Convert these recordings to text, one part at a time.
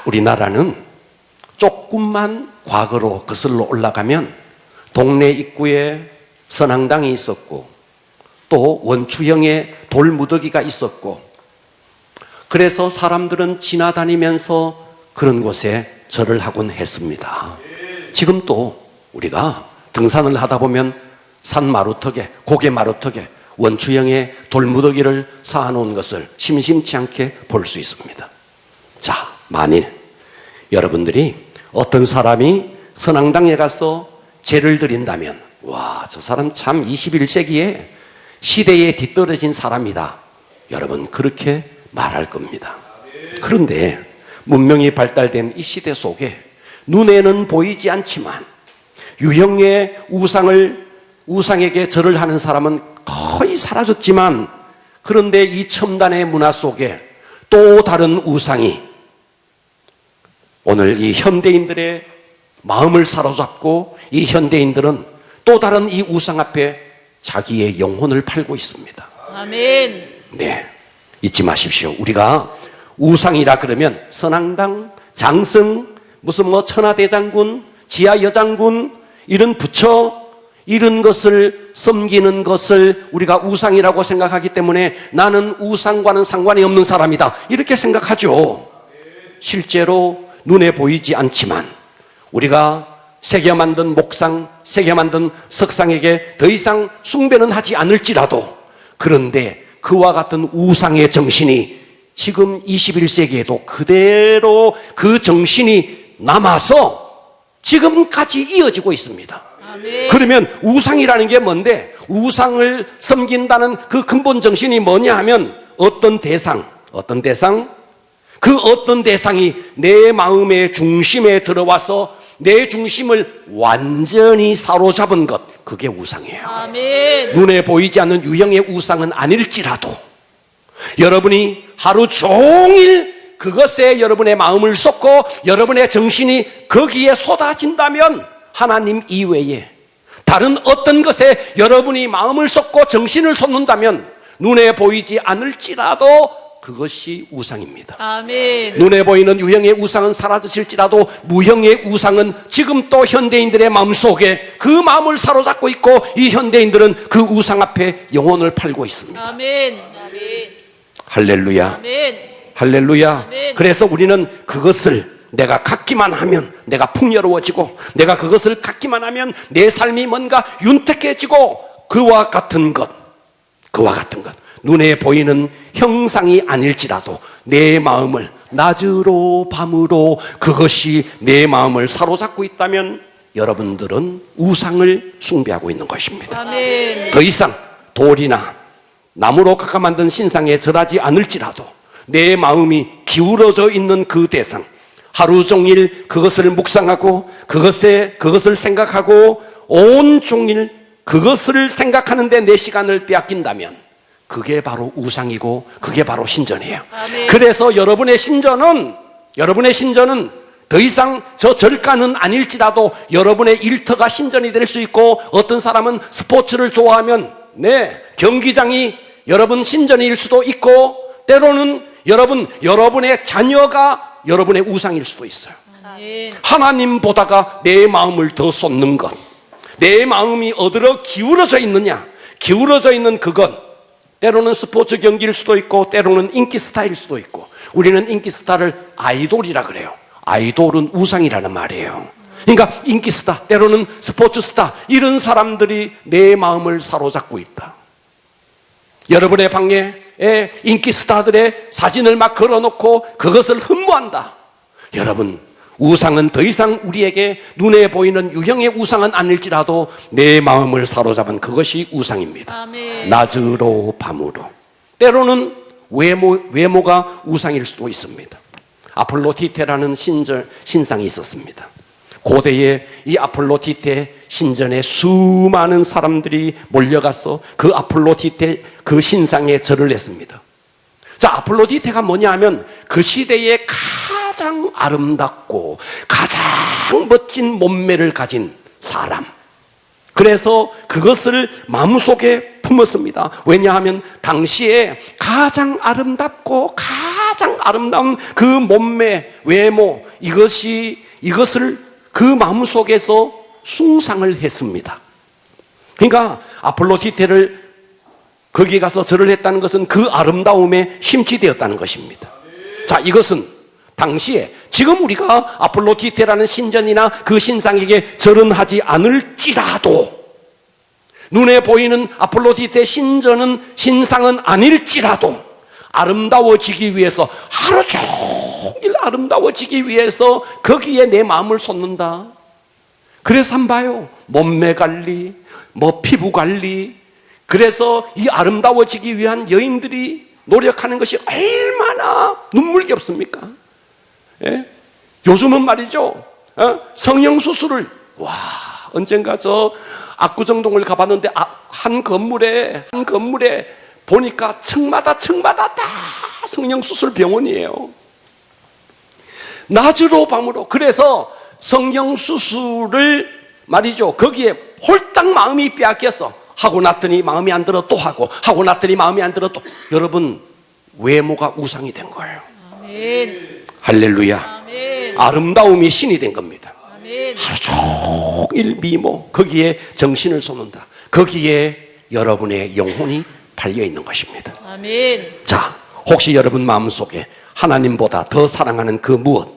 우리나라는 조금만 과거로 거슬러 올라가면 동네 입구에 선앙당이 있었고 또 원추형의 돌무더기가 있었고, 그래서 사람들은 지나다니면서 그런 곳에 절을 하곤 했습니다. 지금 또 우리가 등산을 하다 보면 산 마루턱에, 고개 마루턱에 원추형의 돌무더기를 쌓아놓은 것을 심심치 않게 볼 수 있습니다. 자, 만일 여러분들이 어떤 사람이 선앙당에 가서 제를 드린다면, 와, 저 사람 참 21세기에 시대에 뒤떨어진 사람이다, 여러분 그렇게 말할 겁니다. 그런데 문명이 발달된 이 시대 속에 눈에는 보이지 않지만 유형의 우상에게 절을 하는 사람은 거의 사라졌지만, 그런데 이 첨단의 문화 속에 또 다른 우상이 오늘 이 현대인들의 마음을 사로잡고, 이 현대인들은 또 다른 이 우상 앞에 자기의 영혼을 팔고 있습니다. 아멘. 네, 잊지 마십시오. 우리가 우상이라 그러면 선앙당, 장성, 무슨 천하대장군, 지하여장군, 이런 부처, 이런 것을 섬기는 것을 우리가 우상이라고 생각하기 때문에 나는 우상과는 상관이 없는 사람이다, 이렇게 생각하죠. 실제로 눈에 보이지 않지만 우리가 새겨 만든 목상, 새겨 만든 석상에게 더 이상 숭배는 하지 않을지라도, 그런데 그와 같은 우상의 정신이 지금 21세기에도 그대로 그 정신이 남아서 지금까지 이어지고 있습니다. 아멘. 그러면 우상이라는 게 뭔데, 우상을 섬긴다는 그 근본 정신이 뭐냐 하면 어떤 대상, 그 어떤 대상이 내 마음의 중심에 들어와서 내 중심을 완전히 사로잡은 것, 그게 우상이에요. 아멘. 눈에 보이지 않는 유형의 우상은 아닐지라도 여러분이 하루 종일 그것에 여러분의 마음을 쏟고 여러분의 정신이 거기에 쏟아진다면 하나님 이외에 다른 어떤 것에 여러분이 마음을 쏟고 정신을 쏟는다면 눈에 보이지 않을지라도 그것이 우상입니다. 아멘. 눈에 보이는 유형의 우상은 사라지실지라도 무형의 우상은 지금 또 현대인들의 마음속에 그 마음을 사로잡고 있고, 이 현대인들은 그 우상 앞에 영혼을 팔고 있습니다. 아멘. 아멘. 할렐루야. 아멘. 할렐루야. 아멘. 그래서 우리는 그것을 내가 갖기만 하면 내가 풍요로워지고, 내가 그것을 갖기만 하면 내 삶이 뭔가 윤택해지고, 그와 같은 것, 눈에 보이는 형상이 아닐지라도 내 마음을 낮으로 밤으로 그것이 내 마음을 사로잡고 있다면 여러분들은 우상을 숭배하고 있는 것입니다. 아멘. 더 이상 돌이나 나무로 깎아 만든 신상에 절하지 않을지라도 내 마음이 기울어져 있는 그 대상, 하루 종일 그것을 묵상하고 그것을 생각하고 온종일 그것을 생각하는데 내 시간을 빼앗긴다면 그게 바로 우상이고 그게 바로 신전이에요. 아멘. 그래서 여러분의 신전은 더 이상 저 절간은 아닐지라도 여러분의 일터가 신전이 될 수 있고, 어떤 사람은 스포츠를 좋아하면 경기장이 여러분 신전일 수도 있고, 때로는 여러분의 자녀가 여러분의 우상일 수도 있어요. 아멘. 하나님보다가 내 마음을 더 쏟는 것, 내 마음이 어디로 기울어져 있느냐, 기울어져 있는 그것, 때로는 스포츠 경기일 수도 있고 때로는 인기 스타일 수도 있고, 우리는 인기 스타를 아이돌이라 그래요. 아이돌은 우상이라는 말이에요. 그러니까 인기 스타, 때로는 스포츠 스타, 이런 사람들이 내 마음을 사로잡고 있다. 여러분의 방에 인기 스타들의 사진을 막 걸어놓고 그것을 흠모한다. 여러분, 우상은 더 이상 우리에게 눈에 보이는 유형의 우상은 아닐지라도 내 마음을 사로잡은 그것이 우상입니다. 아멘. 낮으로 밤으로. 때로는 외모가 우상일 수도 있습니다. 아폴로디테라는 신상이 있었습니다. 고대에 이 아폴로디테 신전에 수많은 사람들이 몰려가서 그 아폴로디테 그 신상에 절을 했습니다. 자, 아폴로디테가 뭐냐 하면 그 시대에 가장 아름답고 가장 멋진 몸매를 가진 사람. 그래서 그것을 마음속에 품었습니다. 왜냐하면 당시에 가장 아름답고 가장 가장 아름다운 그 몸매, 외모, 이것을 그 마음속에서 숭상을 했습니다. 그러니까 아폴로디테를 거기 가서 절을 했다는 것은 그 아름다움에 심취되었다는 것입니다. 자, 이것은 당시에 지금 우리가 아폴로디테라는 신전이나 그 신상에게 절은 하지 않을지라도, 눈에 보이는 아폴로디테 신상은 아닐지라도 아름다워지기 위해서, 하루 종일 아름다워지기 위해서 거기에 내 마음을 쏟는다. 그래서 한번 봐요. 몸매 관리, 피부 관리. 그래서 이 아름다워지기 위한 여인들이 노력하는 것이 얼마나 눈물겹습니까? 예? 요즘은 말이죠, 성형수술을, 언젠가 저 압구정동을 가봤는데 한 건물에 보니까 층마다 다 성형수술 병원이에요. 낮으로 밤으로. 그래서 성형수술을 말이죠, 거기에 홀딱 마음이 빼앗겨서 하고 났더니 마음이 안 들어 또 하고 났더니 마음이 안 들어 또. 여러분, 외모가 우상이 된 거예요. 아멘. 할렐루야. 아멘. 아름다움이 신이 된 겁니다. 아멘. 하루 종일 미모, 거기에 정신을 쏟는다. 거기에 여러분의 영혼이 팔려 있는 것입니다. 아멘. 자, 혹시 여러분 마음속에 하나님보다 더 사랑하는 그 무엇,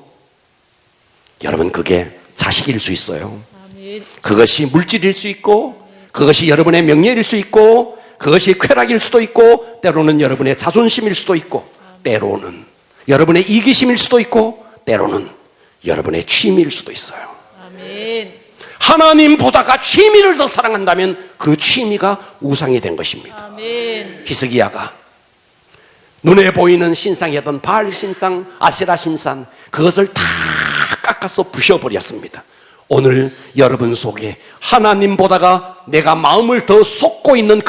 여러분 그게 자식일 수 있어요. 아멘. 그것이 물질일 수 있고, 그것이 여러분의 명예일 수 있고, 그것이 쾌락일 수도 있고, 때로는 여러분의 자존심일 수도 있고, 때로는 여러분의 이기심일 수도 있고, 때로는 여러분의 취미일 수도 있어요. 아멘. 하나님보다가 취미를 더 사랑한다면 그 취미가 우상이 된 것입니다. 아멘. 히스기야가 눈에 보이는 신상이었던 바알 신상, 아세라 신상, 그것을 다 깎아서 부셔버렸습니다. 오늘 여러분 속에 하나님보다가 내가 마음을 더 쏟고 있는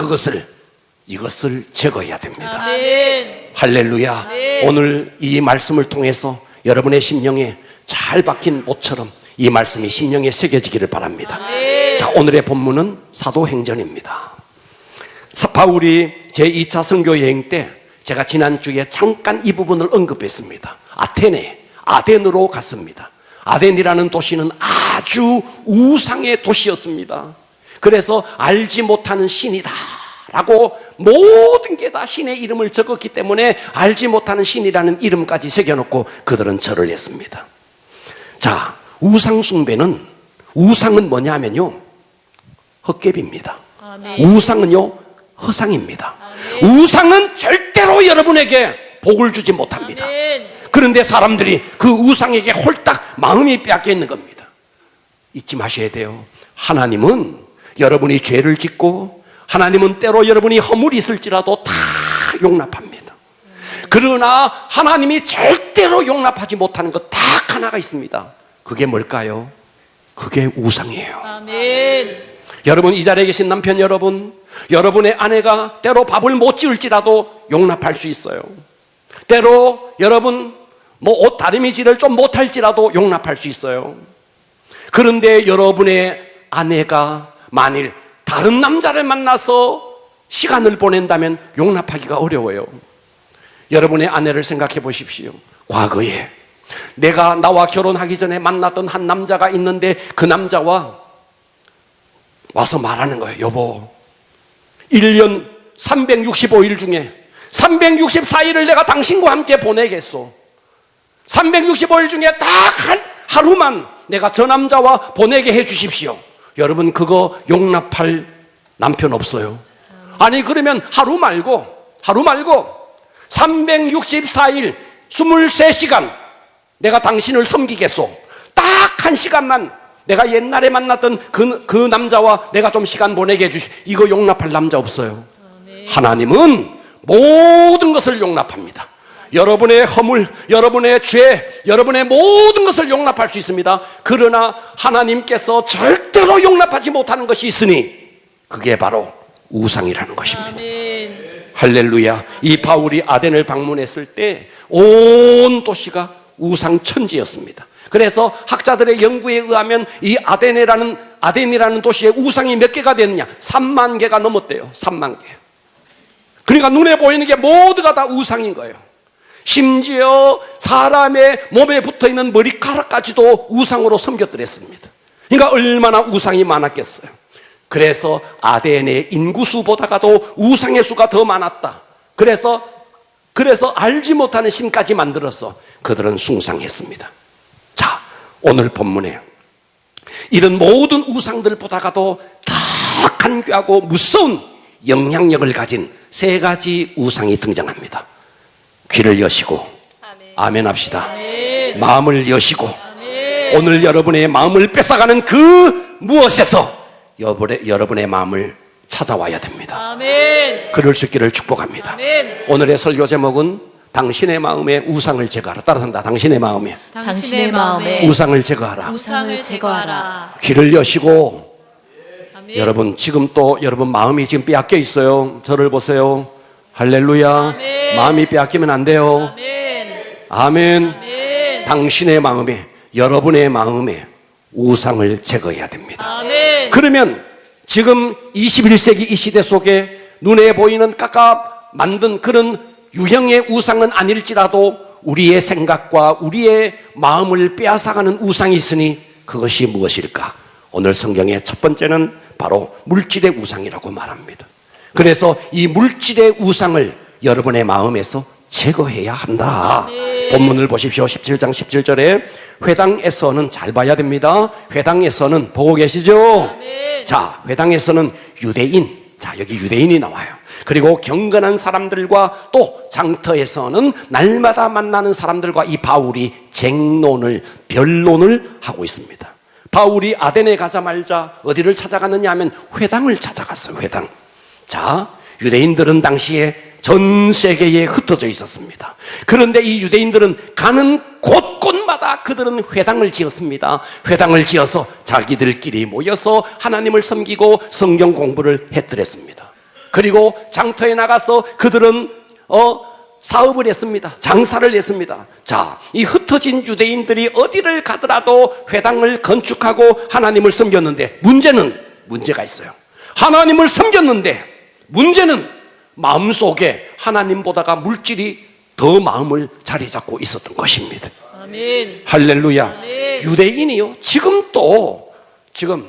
이것을 제거해야 됩니다. 아멘. 할렐루야. 네. 오늘 이 말씀을 통해서 여러분의 심령에 잘 박힌 못처럼 이 말씀이 심령에 새겨지기를 바랍니다. 아멘. 자, 오늘의 본문은 사도행전입니다. 바울이 제2차 선교 여행 때 제가 지난주에 잠깐 이 부분을 언급했습니다. 아덴으로 갔습니다. 아덴이라는 도시는 아주 우상의 도시였습니다. 그래서 알지 못하는 신이다 라고 모든 게 다 신의 이름을 적었기 때문에 알지 못하는 신이라는 이름까지 새겨놓고 그들은 절을 했습니다. 자, 우상은 뭐냐면요, 헛개비입니다. 아멘. 우상은요, 허상입니다. 아멘. 우상은 절대로 여러분에게 복을 주지 못합니다. 아멘. 그런데 사람들이 그 우상에게 홀딱 마음이 빼앗겨 있는 겁니다. 잊지 마셔야 돼요. 하나님은 여러분이 죄를 짓고, 하나님은 때로 여러분이 허물이 있을지라도 다 용납합니다. 그러나 하나님이 절대로 용납하지 못하는 것 딱 하나가 있습니다. 그게 뭘까요? 그게 우상이에요. 아멘. 여러분, 이 자리에 계신 남편 여러분, 여러분의 아내가 때로 밥을 못 지을지라도 용납할 수 있어요. 때로 여러분 옷 다리미질을 좀 못할지라도 용납할 수 있어요. 그런데 여러분의 아내가 만일 다른 남자를 만나서 시간을 보낸다면 용납하기가 어려워요. 여러분의 아내를 생각해 보십시오. 과거에 나와 결혼하기 전에 만났던 한 남자가 있는데 그 남자와 와서 말하는 거예요. 여보, 1년 365일 중에 364일을 내가 당신과 함께 보내겠소. 365일 중에 딱 하루만 내가 저 남자와 보내게 해 주십시오. 여러분, 그거 용납할 남편 없어요. 아니, 그러면 하루 말고 364일 23시간 내가 당신을 섬기겠소. 딱 한 시간만 내가 옛날에 만났던 그 남자와 내가 좀 시간 보내게 해주십시오. 이거 용납할 남자 없어요. 하나님은 모든 것을 용납합니다. 여러분의 허물, 여러분의 죄, 여러분의 모든 것을 용납할 수 있습니다. 그러나 하나님께서 절대로 용납하지 못하는 것이 있으니 그게 바로 우상이라는 것입니다. 아멘. 할렐루야. 이 바울이 아덴을 방문했을 때 온 도시가 우상천지였습니다. 그래서 학자들의 연구에 의하면 이 아덴이라는 도시의 우상이 몇 개가 됐느냐? 3만 개가 넘었대요. 3만 개. 그러니까 눈에 보이는 게 모두가 다 우상인 거예요. 심지어 사람의 몸에 붙어있는 머리카락까지도 우상으로 섬겼더랬습니다. 그러니까 얼마나 우상이 많았겠어요. 그래서 아덴의 인구수보다가도 우상의 수가 더 많았다. 그래서 알지 못하는 신까지 만들어서 그들은 숭상했습니다. 자, 오늘 본문에 이런 모든 우상들보다가도 더 간교하고 무서운 영향력을 가진 세 가지 우상이 등장합니다. 귀를 여시고 아멘 합시다. 아멘. 마음을 여시고 아멘. 오늘 여러분의 마음을 뺏어가는 그 무엇에서 여러분의 마음을 찾아와야 됩니다. 아멘. 그럴 수 있기를 축복합니다. 아멘. 오늘의 설교 제목은 당신의 마음에 우상을 제거하라. 따라서 합니다. 당신의 마음에 당신의 마음에 우상을 제거하라. 우상을 제거하라. 귀를 여시고 아멘. 여러분 지금 또 여러분 마음이 지금 빼앗겨 있어요. 저를 보세요. 할렐루야. 아멘. 마음이 빼앗기면 안 돼요. 아멘. 아멘. 아멘. 당신의 마음에 여러분의 마음에 우상을 제거해야 됩니다. 아멘. 그러면 지금 21세기 이 시대 속에 눈에 보이는 깎아 만든 그런 유형의 우상은 아닐지라도 우리의 생각과 우리의 마음을 빼앗아가는 우상이 있으니 그것이 무엇일까? 오늘 성경의 첫 번째는 바로 물질의 우상이라고 말합니다. 그래서 이 물질의 우상을 여러분의 마음에서 제거해야 한다. 본문을 보십시오. 17장 17절에 회당에서는 잘 봐야 됩니다. 회당에서는 보고 계시죠? 자, 회당에서는 유대인, 자 여기 유대인이 나와요. 그리고 경건한 사람들과 또 장터에서는 날마다 만나는 사람들과 이 바울이 쟁론을 변론을 하고 있습니다. 바울이 아덴에 가자마자 어디를 찾아갔느냐 하면 회당을 찾아갔어요. 회당. 자, 유대인들은 당시에 전 세계에 흩어져 있었습니다. 그런데 이 유대인들은 가는 곳곳마다 그들은 회당을 지었습니다. 회당을 지어서 자기들끼리 모여서 하나님을 섬기고 성경 공부를 했더랬습니다. 그리고 장터에 나가서 그들은 사업을 했습니다. 장사를 했습니다. 자, 이 흩어진 유대인들이 어디를 가더라도 회당을 건축하고 하나님을 섬겼는데 문제가 있어요. 하나님을 섬겼는데 문제는 마음속에 하나님보다가 물질이 더 마음을 자리 잡고 있었던 것입니다. 아멘. 할렐루야. 아멘. 유대인이요. 지금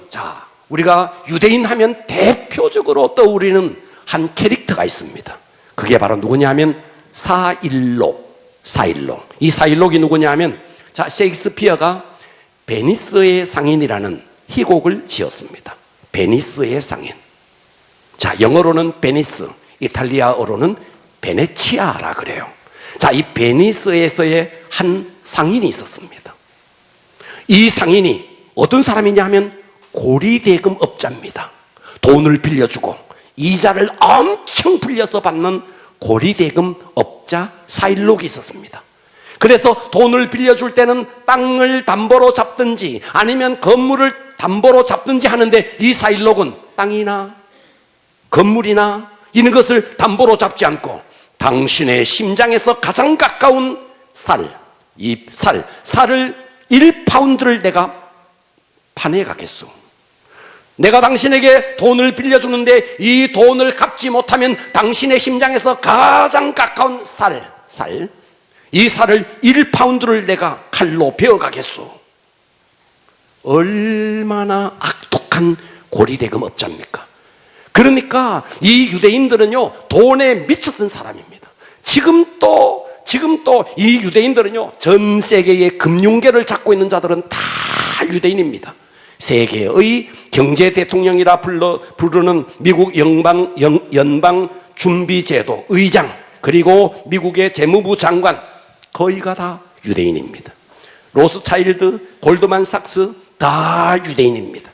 자, 우리가 유대인 하면 대표적으로 떠오르는 한 캐릭터가 있습니다. 그게 바로 누구냐 하면 사일록. 이 사일록이 누구냐 하면 자, 셰익스피어가 베니스의 상인이라는 희곡을 지었습니다. 베니스의 상인. 자, 영어로는 베니스, 이탈리아어로는 베네치아라 그래요. 자, 이 베니스에서의 한 상인이 있었습니다. 이 상인이 어떤 사람이냐 하면 고리대금 업자입니다. 돈을 빌려주고 이자를 엄청 불려서 받는 고리대금 업자 사일록이 있었습니다. 그래서 돈을 빌려줄 때는 땅을 담보로 잡든지 아니면 건물을 담보로 잡든지 하는데 이 사일록은 땅이나 건물이나 이런 것을 담보로 잡지 않고 당신의 심장에서 가장 가까운 쌀을 1파운드를 내가 판에 가겠소. 내가 당신에게 돈을 빌려주는데 이 돈을 갚지 못하면 당신의 심장에서 가장 가까운 이 쌀을 1파운드를 내가 칼로 베어가겠소. 얼마나 악독한 고리대금 업자입니까? 그러니까 이 유대인들은요 돈에 미쳤던 사람입니다. 지금도 이 유대인들은요 전 세계의 금융계를 잡고 있는 자들은 다 유대인입니다. 세계의 경제 대통령이라 부르는 미국 연방준비제도 의장 그리고 미국의 재무부 장관 거의가 다 유대인입니다. 로스차일드, 골드만삭스 다 유대인입니다.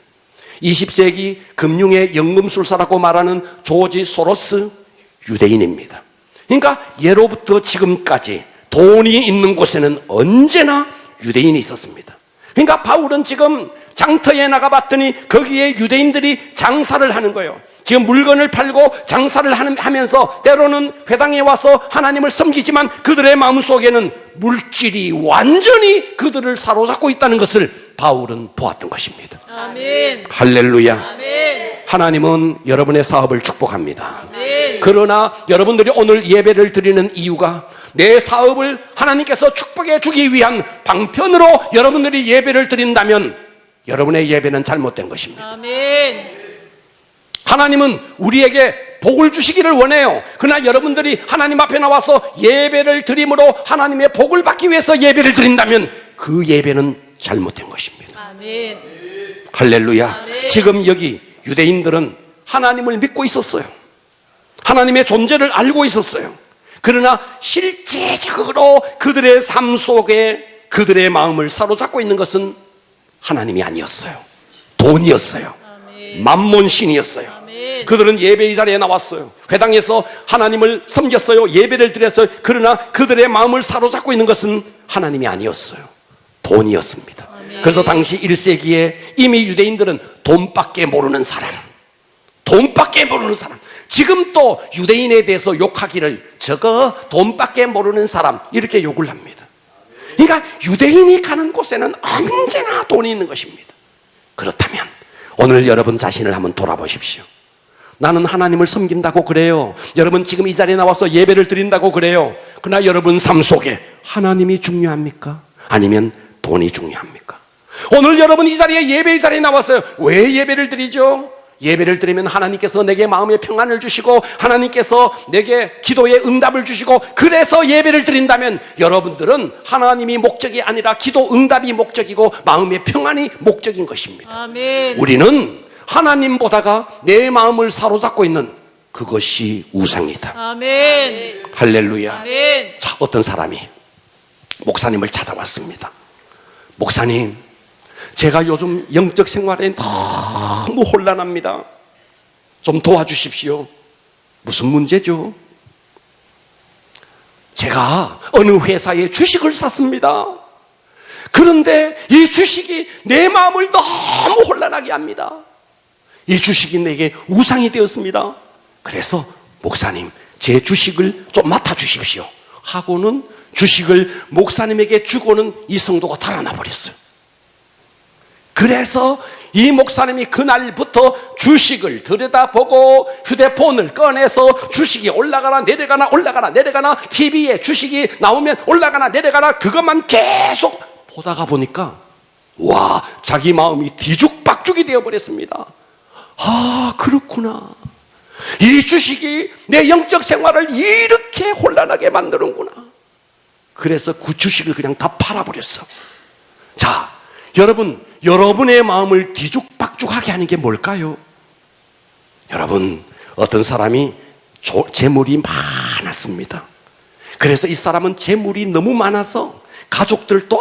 20세기 금융의 연금술사라고 말하는 조지 소로스 유대인입니다. 그러니까 예로부터 지금까지 돈이 있는 곳에는 언제나 유대인이 있었습니다. 그러니까 바울은 지금 장터에 나가봤더니 거기에 유대인들이 장사를 하는 거예요. 지금 물건을 팔고 장사를 하면서 때로는 회당에 와서 하나님을 섬기지만 그들의 마음속에는 물질이 완전히 그들을 사로잡고 있다는 것을 바울은 보았던 것입니다. 아멘. 할렐루야. 아멘. 하나님은 여러분의 사업을 축복합니다. 아멘. 그러나 여러분들이 오늘 예배를 드리는 이유가 내 사업을 하나님께서 축복해 주기 위한 방편으로 여러분들이 예배를 드린다면 여러분의 예배는 잘못된 것입니다. 아멘. 하나님은 우리에게 복을 주시기를 원해요. 그러나 여러분들이 하나님 앞에 나와서 예배를 드림으로 하나님의 복을 받기 위해서 예배를 드린다면 그 예배는 잘못된 것입니다. 아멘. 할렐루야. 아멘. 지금 여기 유대인들은 하나님을 믿고 있었어요. 하나님의 존재를 알고 있었어요. 그러나 실제적으로 그들의 삶 속에 그들의 마음을 사로잡고 있는 것은 하나님이 아니었어요. 돈이었어요. 아멘. 만몬신이었어요. 아멘. 그들은 예배의 자리에 나왔어요. 회당에서 하나님을 섬겼어요. 예배를 드렸어요. 그러나 그들의 마음을 사로잡고 있는 것은 하나님이 아니었어요. 돈이었습니다. 아멘. 그래서 당시 1세기에 이미 유대인들은 돈밖에 모르는 사람, 돈밖에 모르는 사람, 지금 또 유대인에 대해서 욕하기를 저거 돈밖에 모르는 사람 이렇게 욕을 합니다. 그러니까 유대인이 가는 곳에는 언제나 돈이 있는 것입니다. 그렇다면 오늘 여러분 자신을 한번 돌아보십시오. 나는 하나님을 섬긴다고 그래요. 여러분 지금 이 자리에 나와서 예배를 드린다고 그래요. 그러나 여러분 삶 속에 하나님이 중요합니까? 아니면 돈이 중요합니까? 오늘 여러분 이 자리에 예배의 자리에 나왔어요. 왜 예배를 드리죠? 예배를 드리면 하나님께서 내게 마음의 평안을 주시고 하나님께서 내게 기도의 응답을 주시고 그래서 예배를 드린다면 여러분들은 하나님이 목적이 아니라 기도 응답이 목적이고 마음의 평안이 목적인 것입니다. 아멘. 우리는 하나님보다가 내 마음을 사로잡고 있는 그것이 우상이다. 아멘. 할렐루야. 아멘. 자, 어떤 사람이 목사님을 찾아왔습니다. 목사님, 제가 요즘 영적 생활에 너무 혼란합니다. 좀 도와주십시오. 무슨 문제죠? 제가 어느 회사에 주식을 샀습니다. 그런데 이 주식이 내 마음을 너무 혼란하게 합니다. 이 주식이 내게 우상이 되었습니다. 그래서 목사님, 제 주식을 좀 맡아주십시오 하고는 주식을 목사님에게 주고는 이 성도가 달아나 버렸어요. 그래서 이 목사님이 그날부터 주식을 들여다보고 휴대폰을 꺼내서 주식이 올라가나 내려가나 올라가나 내려가나 TV에 주식이 나오면 올라가나 내려가나 그것만 계속 보다가 보니까 와, 자기 마음이 뒤죽박죽이 되어버렸습니다. 아, 그렇구나. 이 주식이 내 영적 생활을 이렇게 혼란하게 만드는구나. 그래서 그 주식을 그냥 다 팔아버렸어. 자, 여러분, 여러분의 마음을 뒤죽박죽하게 하는 게 뭘까요? 여러분, 어떤 사람이 재물이 많았습니다. 그래서 이 사람은 재물이 너무 많아서 가족들도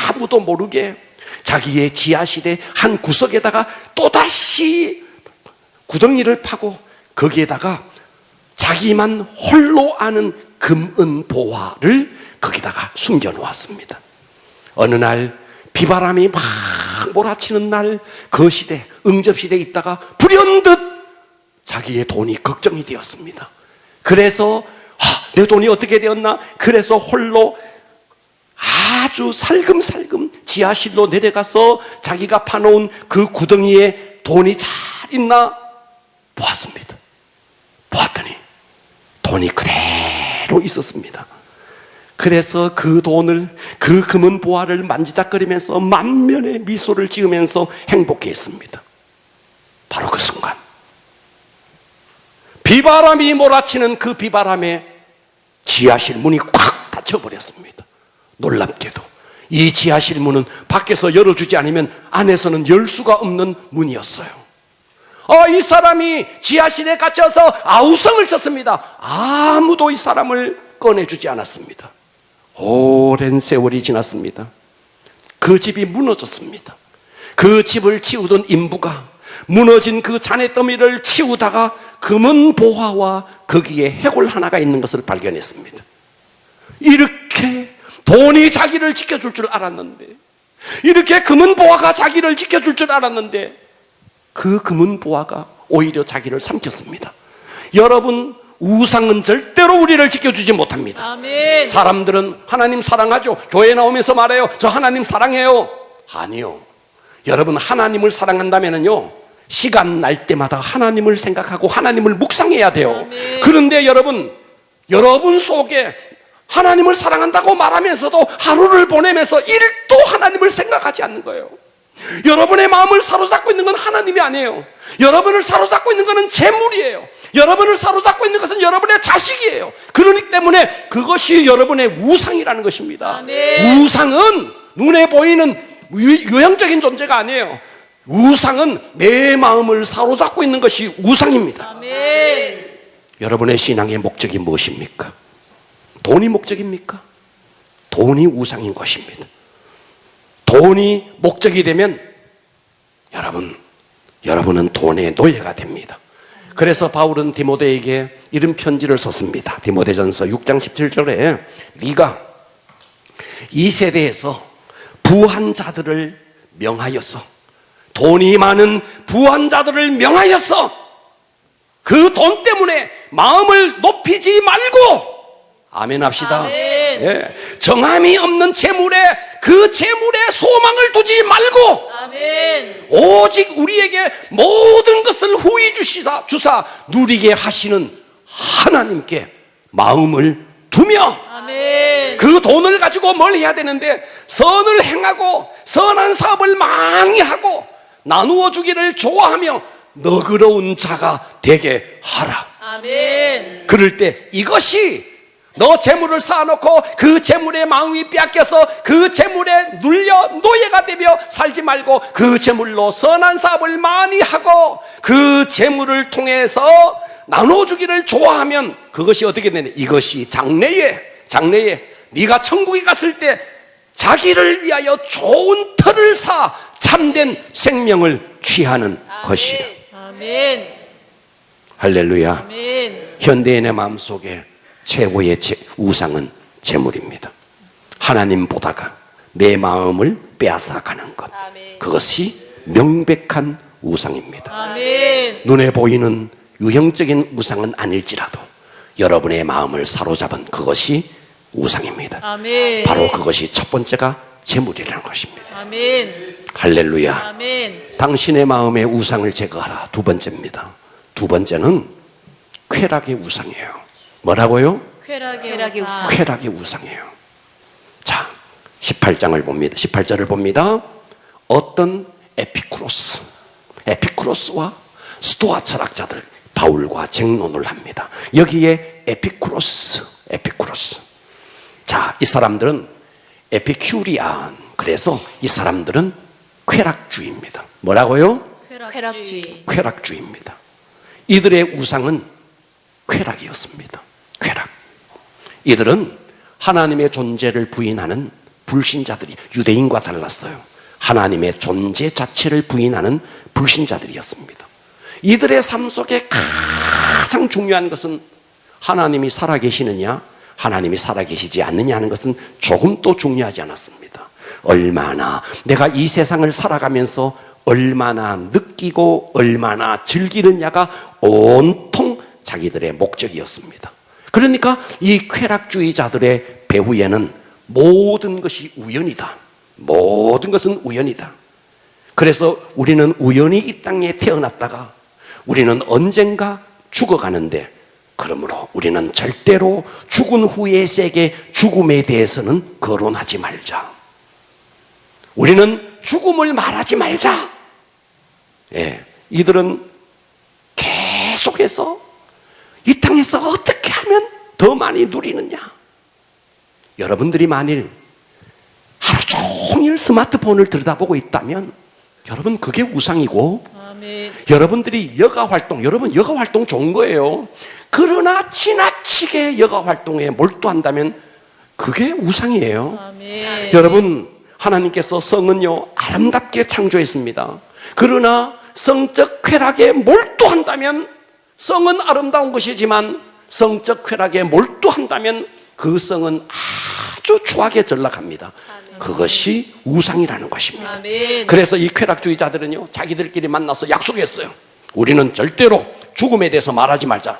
아무도 모르게 자기의 지하실의 한 구석에다가 또다시 구덩이를 파고 거기에다가 자기만 홀로 아는 금은보화를 거기다가 숨겨놓았습니다. 어느 날 비바람이 막 몰아치는 날 거실에 응접실에 있다가 불현듯 자기의 돈이 걱정이 되었습니다. 그래서 내 돈이 어떻게 되었나? 그래서 홀로 아주 살금살금 지하실로 내려가서 자기가 파놓은 그 구덩이에 돈이 잘 있나 보았습니다. 보았더니 돈이 그대로 있었습니다. 그래서 그 돈을, 그 금은 보화를 만지작거리면서 만면의 미소를 지으면서 행복해했습니다. 바로 그 순간 비바람이 몰아치는 그 비바람에 지하실 문이 꽉 닫혀버렸습니다. 놀랍게도 이 지하실 문은 밖에서 열어주지 않으면 안에서는 열 수가 없는 문이었어요. 이 사람이 지하실에 갇혀서 아우성을 쳤습니다. 아무도 이 사람을 꺼내주지 않았습니다. 오랜 세월이 지났습니다. 그 집이 무너졌습니다. 그 집을 치우던 인부가 무너진 그 잔해더미를 치우다가 금은 보화와 거기에 해골 하나가 있는 것을 발견했습니다. 이렇게 돈이 자기를 지켜줄 줄 알았는데, 이렇게 금은 보화가 자기를 지켜줄 줄 알았는데 그 금은 보화가 오히려 자기를 삼켰습니다. 여러분, 우상은 절대로 우리를 지켜주지 못합니다. 아멘. 사람들은 하나님 사랑하죠. 교회 나오면서 말해요. 저 하나님 사랑해요. 아니요. 여러분, 하나님을 사랑한다면요, 시간 날 때마다 하나님을 생각하고 하나님을 묵상해야 돼요. 아멘. 그런데 여러분 속에 하나님을 사랑한다고 말하면서도 하루를 보내면서 1도 하나님을 생각하지 않는 거예요. 여러분의 마음을 사로잡고 있는 건 하나님이 아니에요. 여러분을 사로잡고 있는 것은 재물이에요. 여러분을 사로잡고 있는 것은 여러분의 자식이에요. 그러기 때문에 그것이 여러분의 우상이라는 것입니다. 아멘. 우상은 눈에 보이는 유형적인 존재가 아니에요. 우상은 내 마음을 사로잡고 있는 것이 우상입니다. 아멘. 여러분의 신앙의 목적이 무엇입니까? 돈이 목적입니까? 돈이 우상인 것입니다. 돈이 목적이 되면 여러분은 돈의 노예가 됩니다. 그래서 바울은 디모데에게 이런 편지를 썼습니다. 디모데전서 6장 17절에 네가 이 세대에서 부한 자들을 명하여서, 돈이 많은 부한 자들을 명하여서 그 돈 때문에 마음을 높이지 말고, 아멘 합시다. 아멘. 예. 정함이 없는 재물에 그 재물에 소망을 두지 말고 아멘. 오직 우리에게 모든 것을 후히 주사 누리게 하시는 하나님께 마음을 두며, 아멘. 그 돈을 가지고 뭘 해야 되는데 선을 행하고 선한 사업을 많이 하고 나누어 주기를 좋아하며 너그러운 자가 되게 하라. 아멘. 그럴 때 이것이, 너 재물을 쌓아놓고 그 재물에 마음이 빼앗겨서 그 재물에 눌려 노예가 되며 살지 말고 그 재물로 선한 사업을 많이 하고 그 재물을 통해서 나눠주기를 좋아하면 그것이 어떻게 되냐, 이것이 장래에 네가 천국에 갔을 때 자기를 위하여 좋은 터를 사 참된 생명을 취하는 것이다. 아멘. 할렐루야. 아멘. 현대인의 마음속에 최고의 우상은 재물입니다. 하나님 보다가 내 마음을 빼앗아가는 것, 아멘. 그것이 명백한 우상입니다. 아멘. 눈에 보이는 유형적인 우상은 아닐지라도 여러분의 마음을 사로잡은 그것이 우상입니다. 아멘. 바로 그것이 첫 번째가 재물이라는 것입니다. 아멘. 할렐루야. 아멘. 당신의 마음의 우상을 제거하라. 두 번째입니다. 두 번째는 쾌락의 우상이에요. 뭐라고요? 쾌락의 우상. 쾌락의 우상이에요. 자, 18장을 봅니다. 18절을 봅니다. 어떤 에피쿠로스와 스토아 철학자들, 바울과 쟁론을 합니다. 여기에 에피쿠로스. 자, 이 사람들은 에피큐리안, 그래서 이 사람들은 쾌락주의입니다. 뭐라고요? 쾌락주의. 쾌락주의입니다. 이들의 우상은 쾌락이었습니다. 쾌락. 이들은 하나님의 존재를 부인하는 불신자들이, 유대인과 달랐어요. 하나님의 존재 자체를 부인하는 불신자들이었습니다. 이들의 삶 속에 가장 중요한 것은 하나님이 살아계시느냐, 하나님이 살아계시지 않느냐 하는 것은 조금도 중요하지 않았습니다. 얼마나 내가 이 세상을 살아가면서 얼마나 느끼고 얼마나 즐기느냐가 온통 자기들의 목적이었습니다. 그러니까 이 쾌락주의자들의 배후에는 모든 것이 우연이다. 모든 것은 우연이다. 그래서 우리는 우연히 이 땅에 태어났다가 우리는 언젠가 죽어가는데, 그러므로 우리는 절대로 죽은 후의 세계, 죽음에 대해서는 거론하지 말자. 우리는 죽음을 말하지 말자. 예, 이들은 계속해서 이 땅에서 어떻게 하면 더 많이 누리느냐. 여러분들이 만일 하루 종일 스마트폰을 들여다보고 있다면 여러분 그게 우상이고, 아멘. 여러분들이 여가활동, 여러분 여가활동 좋은 거예요. 그러나 지나치게 여가활동에 몰두한다면 그게 우상이에요. 아멘. 여러분, 하나님께서 성은요 아름답게 창조했습니다. 그러나 성적 쾌락에 몰두한다면, 성은 아름다운 것이지만 성적 쾌락에 몰두한다면 그 성은 아주 추하게 전락합니다. 그것이 우상이라는 것입니다. 아멘. 그래서 이 쾌락주의자들은요 자기들끼리 만나서 약속했어요. 우리는 절대로 죽음에 대해서 말하지 말자.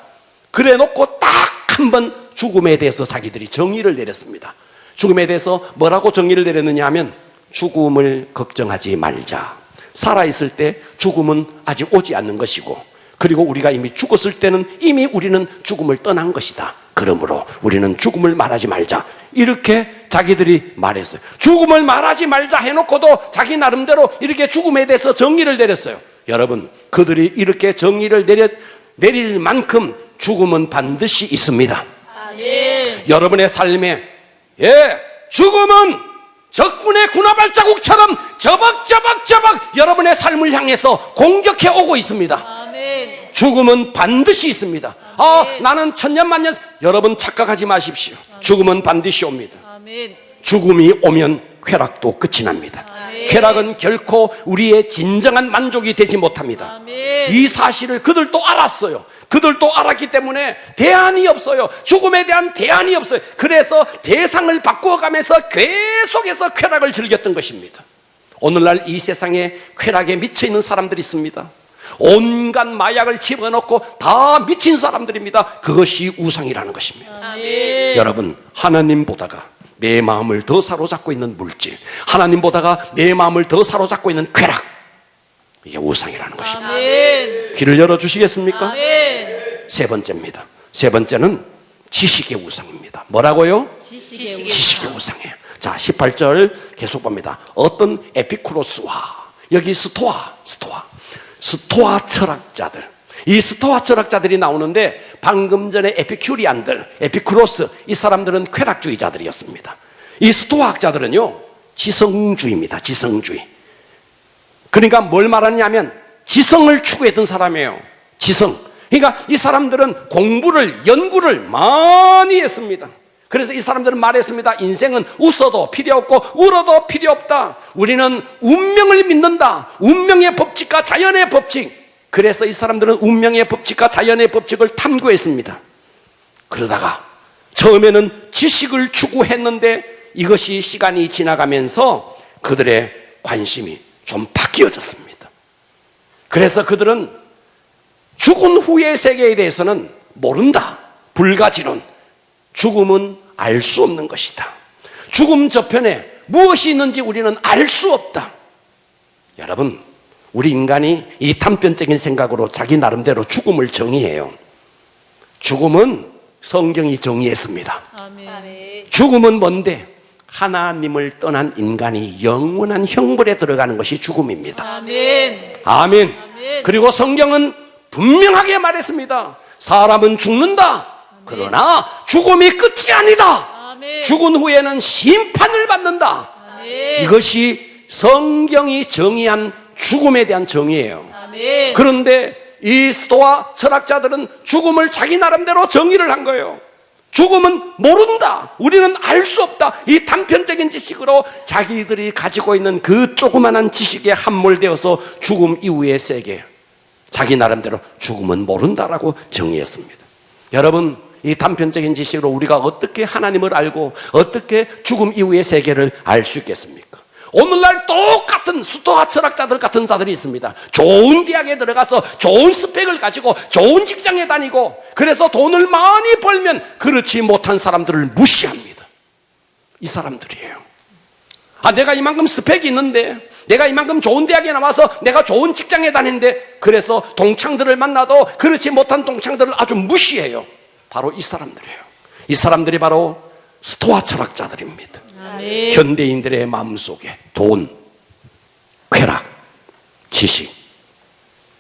그래 놓고 딱 한 번 죽음에 대해서 자기들이 정의를 내렸습니다. 죽음에 대해서 뭐라고 정의를 내렸느냐 하면, 죽음을 걱정하지 말자. 살아있을 때 죽음은 아직 오지 않는 것이고, 그리고 우리가 이미 죽었을 때는 이미 우리는 죽음을 떠난 것이다. 그러므로 우리는 죽음을 말하지 말자. 이렇게 자기들이 말했어요. 죽음을 말하지 말자 해놓고도 자기 나름대로 이렇게 죽음에 대해서 정의를 내렸어요. 여러분, 그들이 이렇게 정의를 내릴 만큼 죽음은 반드시 있습니다. 아멘. 여러분의 삶에 죽음은 적군의 군화발자국처럼 저벅저벅 여러분의 삶을 향해서 공격해 오고 있습니다. 아멘. 죽음은 반드시 있습니다. 나는 천년만년. 여러분 착각하지 마십시오. 죽음은 반드시 옵니다. 아멘. 죽음이 오면 쾌락도 끝이 납니다. 아멘. 쾌락은 결코 우리의 진정한 만족이 되지 못합니다. 아멘. 이 사실을 그들도 알았어요. 그들도 알았기 때문에 대안이 없어요. 죽음에 대한 대안이 없어요. 그래서 대상을 바꾸어가면서 계속해서 쾌락을 즐겼던 것입니다. 오늘날 이 세상에 쾌락에 미쳐있는 사람들이 있습니다. 온갖 마약을 집어넣고 다 미친 사람들입니다. 그것이 우상이라는 것입니다. 아멘. 여러분, 하나님보다가 내 마음을 더 사로잡고 있는 물질, 하나님보다가 내 마음을 더 사로잡고 있는 쾌락, 이게 우상이라는 것입니다. 아멘. 귀를 열어주시겠습니까? 아멘. 세 번째입니다. 세 번째는 지식의 우상입니다. 뭐라고요? 지식의 우상이에요. 자, 18절 계속 봅니다. 어떤 에피쿠로스와 여기 스토아 철학자들, 이 스토아 철학자들이 나오는데 방금 전에 에피큐리안들, 에피쿠로스, 이 사람들은 쾌락주의자들이었습니다. 이 스토아 학자들은요, 지성주의입니다. 지성주의. 그러니까 뭘 말하느냐면 지성을 추구했던 사람이에요. 지성. 그러니까 이 사람들은 연구를 많이 했습니다. 그래서 이 사람들은 말했습니다. 인생은 웃어도 필요 없고 울어도 필요 없다. 우리는 운명을 믿는다. 운명의 법칙과 자연의 법칙. 그래서 이 사람들은 운명의 법칙과 자연의 법칙을 탐구했습니다. 그러다가 처음에는 지식을 추구했는데 이것이 시간이 지나가면서 그들의 관심이 좀 바뀌어졌습니다. 그래서 그들은 죽은 후의 세계에 대해서는 모른다. 불가지론. 죽음은 알 수 없는 것이다. 죽음 저편에 무엇이 있는지 우리는 알 수 없다. 여러분, 우리 인간이 이 단편적인 생각으로 자기 나름대로 죽음을 정의해요. 죽음은 성경이 정의했습니다. 아멘. 죽음은 뭔데? 하나님을 떠난 인간이 영원한 형벌에 들어가는 것이 죽음입니다. 아멘. 아멘. 아멘. 그리고 성경은 분명하게 말했습니다. 사람은 죽는다. 그러나 죽음이 끝이 아니다. 아멘. 죽은 후에는 심판을 받는다. 아멘. 이것이 성경이 정의한 죽음에 대한 정의예요. 아멘. 그런데 이 스토아 철학자들은 죽음을 자기 나름대로 정의를 한 거예요. 죽음은 모른다. 우리는 알 수 없다. 이 단편적인 지식으로 자기들이 가지고 있는 그 조그만한 지식에 함몰되어서 죽음 이후의 세계, 자기 나름대로 죽음은 모른다라고 정의했습니다. 여러분, 이 단편적인 지식으로 우리가 어떻게 하나님을 알고 어떻게 죽음 이후의 세계를 알 수 있겠습니까? 오늘날 똑같은 스토아 철학자들 같은 자들이 있습니다. 좋은 대학에 들어가서 좋은 스펙을 가지고 좋은 직장에 다니고 그래서 돈을 많이 벌면 그렇지 못한 사람들을 무시합니다. 이 사람들이에요. 내가 이만큼 스펙이 있는데, 내가 이만큼 좋은 대학에 나와서 내가 좋은 직장에 다니는데, 그래서 동창들을 만나도 그렇지 못한 동창들을 아주 무시해요. 바로 이 사람들이에요. 이 사람들이 바로 스토아 철학자들입니다. 아멘. 현대인들의 마음속에 돈, 쾌락, 지식,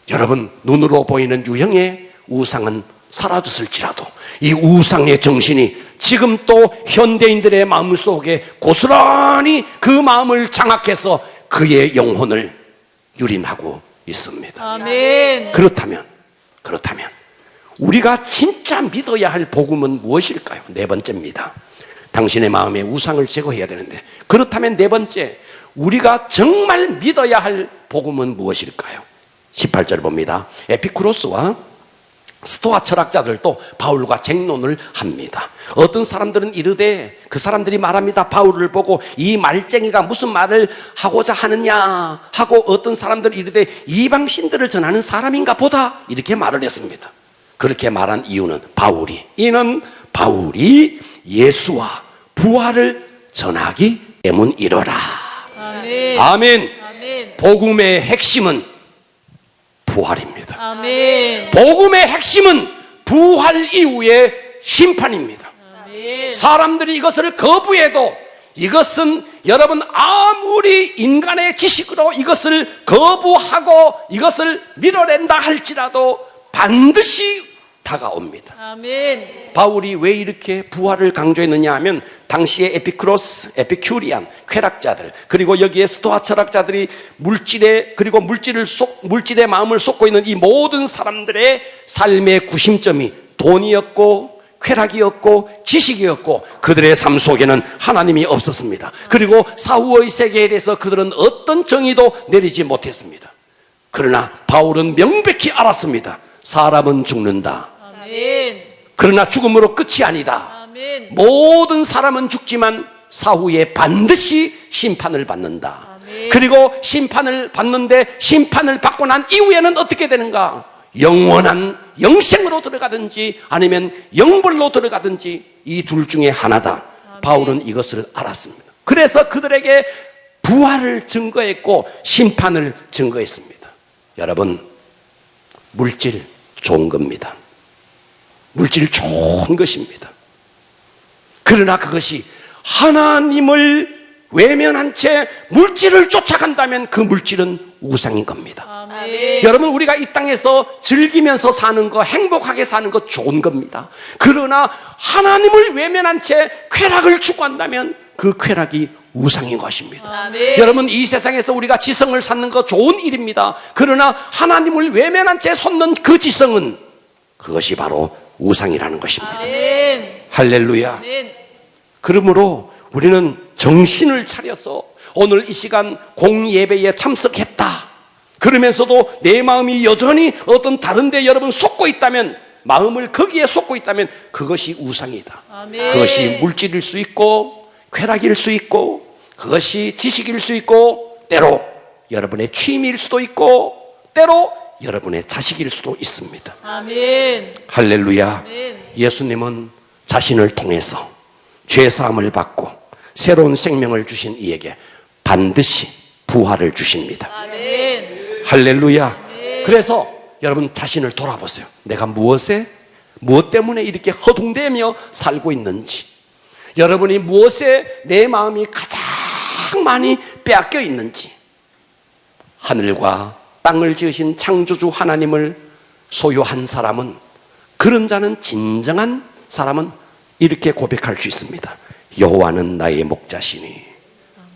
여러분, 눈으로 보이는 유형의 우상은 사라졌을지라도 이 우상의 정신이 지금 또 현대인들의 마음속에 고스란히 그 마음을 장악해서 그의 영혼을 유린하고 있습니다. 아멘. 그렇다면 우리가 진짜 믿어야 할 복음은 무엇일까요? 네 번째입니다. 당신의 마음에 우상을 제거해야 되는데, 그렇다면 네 번째, 우리가 정말 믿어야 할 복음은 무엇일까요? 18절 봅니다. 에피쿠로스와 스토아 철학자들도 바울과 쟁론을 합니다. 어떤 사람들은 이르되, 그 사람들이 말합니다. 바울을 보고 이 말쟁이가 무슨 말을 하고자 하느냐 하고, 어떤 사람들은 이르되 이방 신들을 전하는 사람인가 보다, 이렇게 말을 했습니다. 그렇게 말한 이유는 이는 바울이 예수와 부활을 전하기 때문이로라. 아멘. 아멘. 아멘. 복음의 핵심은 부활입니다. 아멘. 복음의 핵심은 부활 이후의 심판입니다. 아멘. 사람들이 이것을 거부해도 이것은 여러분 아무리 인간의 지식으로 이것을 거부하고 이것을 밀어낸다 할지라도 반드시 다가옵니다. 아멘. 바울이 왜 이렇게 부활을 강조했느냐 하면 당시에 에피크로스, 에피큐리안, 쾌락자들 그리고 여기에 스토아 철학자들이 물질의 마음을 쏟고 있는 이 모든 사람들의 삶의 구심점이 돈이었고 쾌락이었고 지식이었고 그들의 삶 속에는 하나님이 없었습니다. 그리고 사후의 세계에 대해서 그들은 어떤 정의도 내리지 못했습니다. 그러나 바울은 명백히 알았습니다. 사람은 죽는다. 아멘. 그러나 죽음으로 끝이 아니다. 아멘. 모든 사람은 죽지만 사후에 반드시 심판을 받는다. 아멘. 그리고 심판을 받는데 심판을 받고 난 이후에는 어떻게 되는가? 영원한 영생으로 들어가든지 아니면 영벌로 들어가든지 이 둘 중에 하나다. 아멘. 바울은 이것을 알았습니다. 그래서 그들에게 부활을 증거했고 심판을 증거했습니다. 여러분, 물질 좋은 겁니다. 물질 좋은 것입니다. 그러나 그것이 하나님을 외면한 채 물질을 쫓아간다면 그 물질은 우상인 겁니다. 아멘. 여러분, 우리가 이 땅에서 즐기면서 사는 거, 행복하게 사는 거 좋은 겁니다. 그러나 하나님을 외면한 채 쾌락을 추구한다면 그 쾌락이 우상인 것입니다. 아멘. 여러분, 이 세상에서 우리가 지성을 찾는 거 좋은 일입니다. 그러나 하나님을 외면한 채 솟는 그 지성은 그것이 바로 우상이라는 것입니다. 아멘. 할렐루야. 아멘. 그러므로 우리는 정신을 차려서 오늘 이 시간 공예배에 참석했다. 그러면서도 내 마음이 여전히 어떤 다른 데 여러분 쏟고 있다면, 마음을 거기에 쏟고 있다면 그것이 우상이다. 아멘. 그것이 물질일 수 있고 쾌락일 수 있고 그것이 지식일 수 있고 때로 여러분의 취미일 수도 있고 때로 여러분의 자식일 수도 있습니다. 아멘. 할렐루야. 아멘. 예수님은 자신을 통해서 죄사함을 받고 새로운 생명을 주신 이에게 반드시 부활을 주십니다. 아멘. 할렐루야. 그래서 여러분 자신을 돌아보세요. 내가 무엇 때문에 이렇게 허둥대며 살고 있는지, 여러분이 무엇에 내 마음이 가장 많이 빼앗겨 있는지, 하늘과 땅을 지으신 창조주 하나님을 소유한 사람은, 그런 자는, 진정한 사람은 이렇게 고백할 수 있습니다. 여호와는 나의 목자시니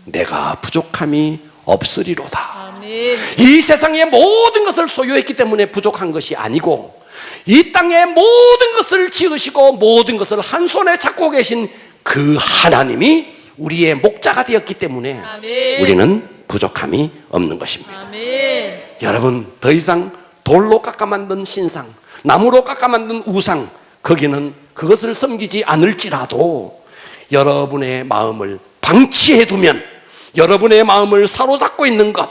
내가 부족함이 없으리로다. 아멘. 이 세상의 모든 것을 소유했기 때문에 부족한 것이 아니고, 이 땅의 모든 것을 지으시고 모든 것을 한 손에 잡고 계신 그 하나님이 우리의 목자가 되었기 때문에 아멘. 우리는 부족함이 없는 것입니다. 아멘. 여러분, 더 이상 돌로 깎아 만든 신상, 나무로 깎아 만든 우상, 거기는 그것을 섬기지 않을지라도 여러분의 마음을 방치해 두면, 여러분의 마음을 사로잡고 있는 것,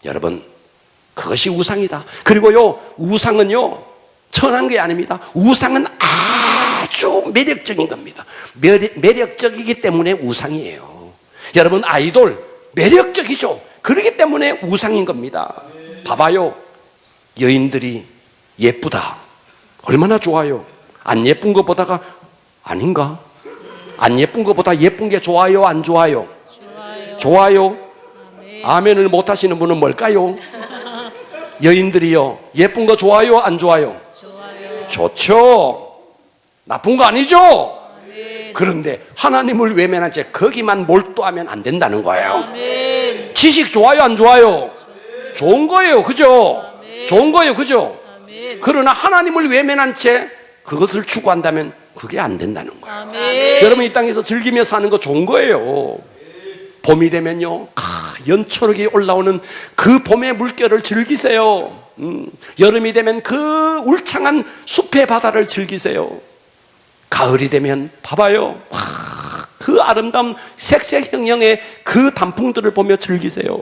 여러분, 그것이 우상이다. 그리고요, 우상은요 천한 게 아닙니다. 우상은 아주 매력적인 겁니다. 매력적이기 때문에 우상이에요. 여러분, 아이돌 매력적이죠. 그렇기 때문에 우상인 겁니다. 봐봐요, 여인들이 예쁘다, 얼마나 좋아요. 안 예쁜 것보다가, 아닌가? 안 예쁜 것보다 예쁜 게 좋아요, 안 좋아요? 좋아요. 아멘을 못 하시는 분은 뭘까요? 여인들이요, 예쁜 거 좋아요, 안 좋아요? 좋아요. 좋죠. 나쁜 거 아니죠? 그런데 하나님을 외면한 채 거기만 몰두하면 안 된다는 거예요. 아멘. 지식 좋아요, 안 좋아요? 좋은 거예요, 그죠? 좋은 거예요, 그죠? 아멘. 그러나 하나님을 외면한 채 그것을 추구한다면 그게 안 된다는 거예요. 아멘. 여러분, 이 땅에서 즐기며 사는 거 좋은 거예요. 봄이 되면요, 연초록이 올라오는 그 봄의 물결을 즐기세요. 여름이 되면 그 울창한 숲의 바다를 즐기세요. 가을이 되면 봐봐요, 그 아름다운 색색형형의 그 단풍들을 보며 즐기세요.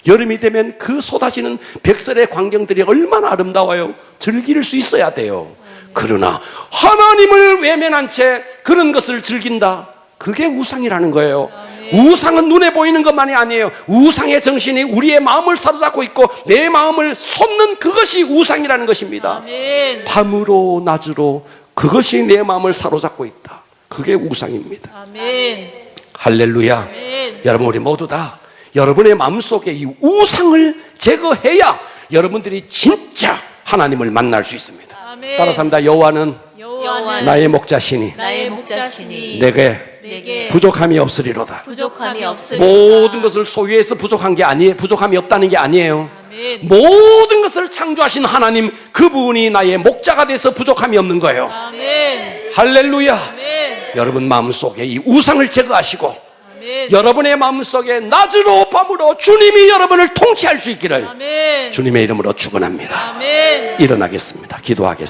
여름이 되면 그 쏟아지는 백설의 광경들이 얼마나 아름다워요. 즐길 수 있어야 돼요. 그러나 하나님을 외면한 채 그런 것을 즐긴다, 그게 우상이라는 거예요. 우상은 눈에 보이는 것만이 아니에요. 우상의 정신이 우리의 마음을 사로잡고 있고 내 마음을 솟는 그것이 우상이라는 것입니다. 아멘. 밤으로 낮으로 그것이 내 마음을 사로잡고 있다. 그게 우상입니다. 아멘. 할렐루야. 아멘. 여러분, 우리 모두 다 여러분의 마음속에 이 우상을 제거해야 여러분들이 진짜 하나님을 만날 수 있습니다. 아멘. 따라서 합니다. 여호와는 여호와는 나의 목자시니 나의 목자시니 내게 부족함이 없으리로다. 부족함이 없으리. 모든 것을 소유해서 부족한 게 아니에요. 부족함이 없다는 게 아니에요. 아멘. 모든 것을 창조하신 하나님, 그분이 나의 목자가 돼서 부족함이 없는 거예요. 아멘. 할렐루야. 아멘. 여러분 마음속에 이 우상을 제거하시고 아멘. 여러분의 마음속에 낮으로 밤으로 주님이 여러분을 통치할 수 있기를 아멘. 주님의 이름으로 축원합니다. 아멘. 일어나겠습니다. 기도하겠습니다.